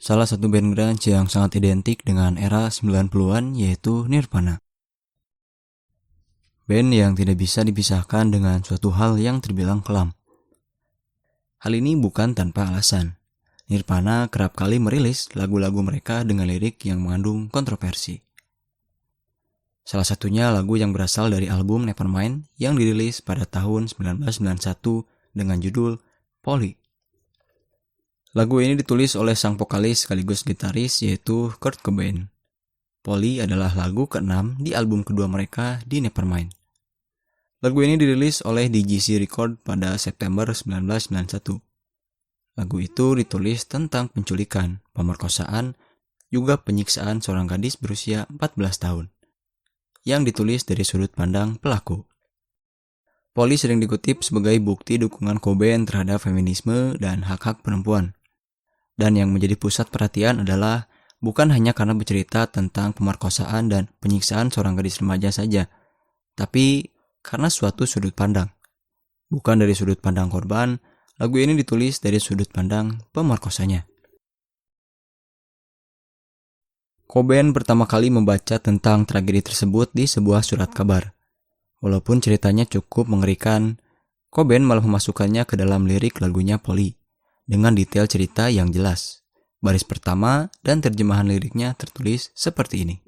salah satu band grunge yang sangat identik dengan era 90-an yaitu Nirvana. Band yang tidak bisa dipisahkan dengan suatu hal yang terbilang kelam. Hal ini bukan tanpa alasan. Nirvana kerap kali merilis lagu-lagu mereka dengan lirik yang mengandung kontroversi. Salah satunya lagu yang berasal dari album Nevermind yang dirilis pada tahun 1991 dengan judul Polly. Lagu ini ditulis oleh sang vokalis sekaligus gitaris yaitu Kurt Cobain. Polly adalah lagu ke-6 di album kedua mereka di Nevermind. Lagu ini dirilis oleh DGC Record pada September 1991. Lagu itu ditulis tentang penculikan, pemerkosaan, juga penyiksaan seorang gadis berusia 14 tahun, yang ditulis dari sudut pandang pelaku. Polly sering dikutip sebagai bukti dukungan Cobain terhadap feminisme dan hak-hak perempuan. Dan yang menjadi pusat perhatian adalah bukan hanya karena bercerita tentang pemerkosaan dan penyiksaan seorang gadis remaja saja, tapi karena suatu sudut pandang. Bukan dari sudut pandang korban, lagu ini ditulis dari sudut pandang pemerkosanya. Cobain pertama kali membaca tentang tragedi tersebut di sebuah surat kabar. Walaupun ceritanya cukup mengerikan, Cobain malah memasukkannya ke dalam lirik lagunya Polly dengan detail cerita yang jelas. Baris pertama dan terjemahan liriknya tertulis seperti ini.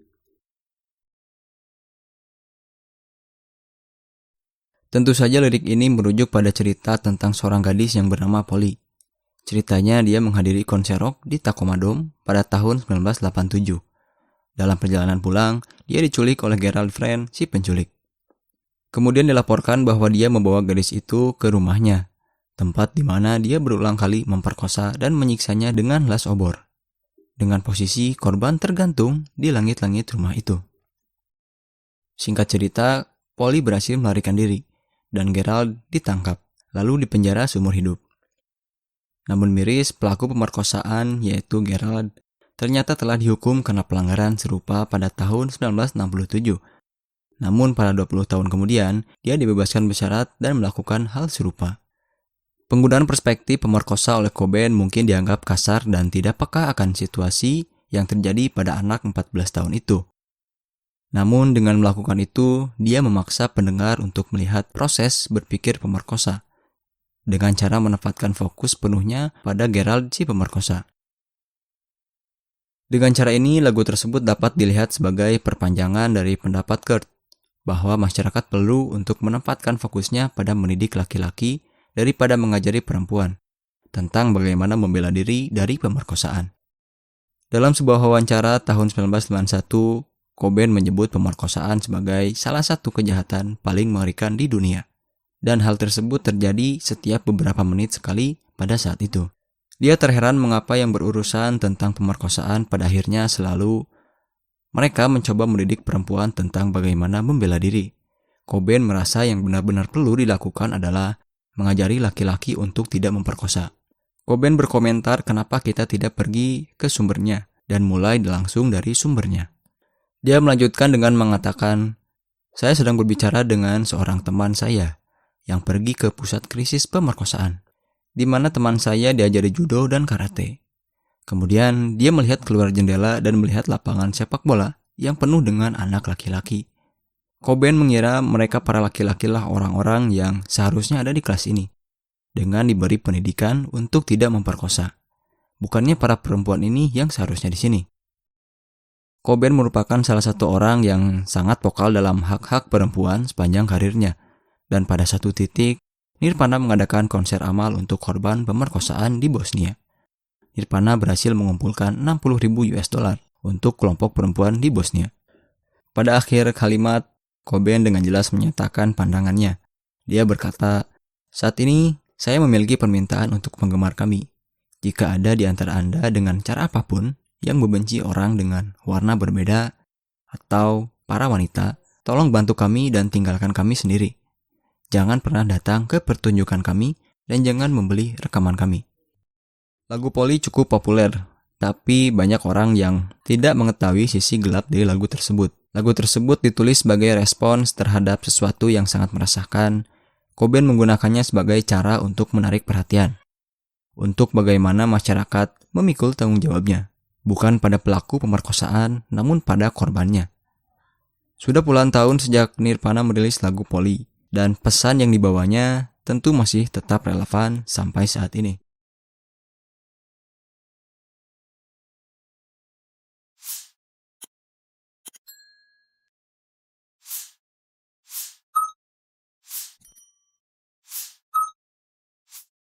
Tentu saja lirik ini merujuk pada cerita tentang seorang gadis yang bernama Polly. Ceritanya dia menghadiri konser rock di Tacoma Dome pada tahun 1987. Dalam perjalanan pulang, dia diculik oleh Gerald Friend, si penculik. Kemudian dilaporkan bahwa dia membawa gadis itu ke rumahnya, tempat di mana dia berulang kali memperkosa dan menyiksanya dengan las obor, dengan posisi korban tergantung di langit-langit rumah itu. Singkat cerita, Polly berhasil melarikan diri, dan Gerald ditangkap, lalu dipenjara seumur hidup. Namun miris, pelaku pemerkosaan yaitu Gerald ternyata telah dihukum karena pelanggaran serupa pada tahun 1967. Namun pada 20 tahun kemudian, dia dibebaskan bersyarat dan melakukan hal serupa. Penggunaan perspektif pemerkosa oleh Cobain mungkin dianggap kasar dan tidak peka akan situasi yang terjadi pada anak 14 tahun itu. Namun dengan melakukan itu, dia memaksa pendengar untuk melihat proses berpikir pemerkosa dengan cara menempatkan fokus penuhnya pada Gerald si pemerkosa. Dengan cara ini, lagu tersebut dapat dilihat sebagai perpanjangan dari pendapat Kurt bahwa masyarakat perlu untuk menempatkan fokusnya pada mendidik laki-laki daripada mengajari perempuan tentang bagaimana membela diri dari pemerkosaan. Dalam sebuah wawancara tahun 1991, Cobain menyebut pemerkosaan sebagai salah satu kejahatan paling mengerikan di dunia. Dan hal tersebut terjadi setiap beberapa menit sekali pada saat itu. Dia terheran mengapa yang berurusan tentang pemerkosaan pada akhirnya selalu mereka mencoba mendidik perempuan tentang bagaimana membela diri. Cobain merasa yang benar-benar perlu dilakukan adalah mengajari laki-laki untuk tidak memperkosa. Cobain berkomentar kenapa kita tidak pergi ke sumbernya dan mulai langsung dari sumbernya. Dia melanjutkan dengan mengatakan, "Saya sedang berbicara dengan seorang teman saya yang pergi ke pusat krisis pemerkosaan, di mana teman saya diajari judo dan karate. Kemudian dia melihat keluar jendela dan melihat lapangan sepak bola yang penuh dengan anak laki-laki. Cobain mengira mereka para laki-laki lah orang-orang yang seharusnya ada di kelas ini, dengan diberi pendidikan untuk tidak memperkosa. Bukannya para perempuan ini yang seharusnya di sini." Cobain merupakan salah satu orang yang sangat vokal dalam hak-hak perempuan sepanjang karirnya, dan pada satu titik, Nirvana mengadakan konser amal untuk korban pemerkosaan di Bosnia. Nirvana berhasil mengumpulkan $60,000 untuk kelompok perempuan di Bosnia. Pada akhir kalimat, Cobain dengan jelas menyatakan pandangannya. Dia berkata, "Saat ini, saya memiliki permintaan untuk penggemar kami. Jika ada di antara Anda dengan cara apapun yang membenci orang dengan warna berbeda atau para wanita, tolong bantu kami dan tinggalkan kami sendiri. Jangan pernah datang ke pertunjukan kami dan jangan membeli rekaman kami." Lagu Polly cukup populer, tapi banyak orang yang tidak mengetahui sisi gelap dari lagu tersebut. Lagu tersebut ditulis sebagai respons terhadap sesuatu yang sangat meresahkan. Cobain menggunakannya sebagai cara untuk menarik perhatian, untuk bagaimana masyarakat memikul tanggung jawabnya. bukan pada pelaku pemerkosaan, namun pada korbannya. Sudah puluhan tahun sejak Nirvana merilis lagu Polly, dan pesan yang dibawanya tentu masih tetap relevan sampai saat ini.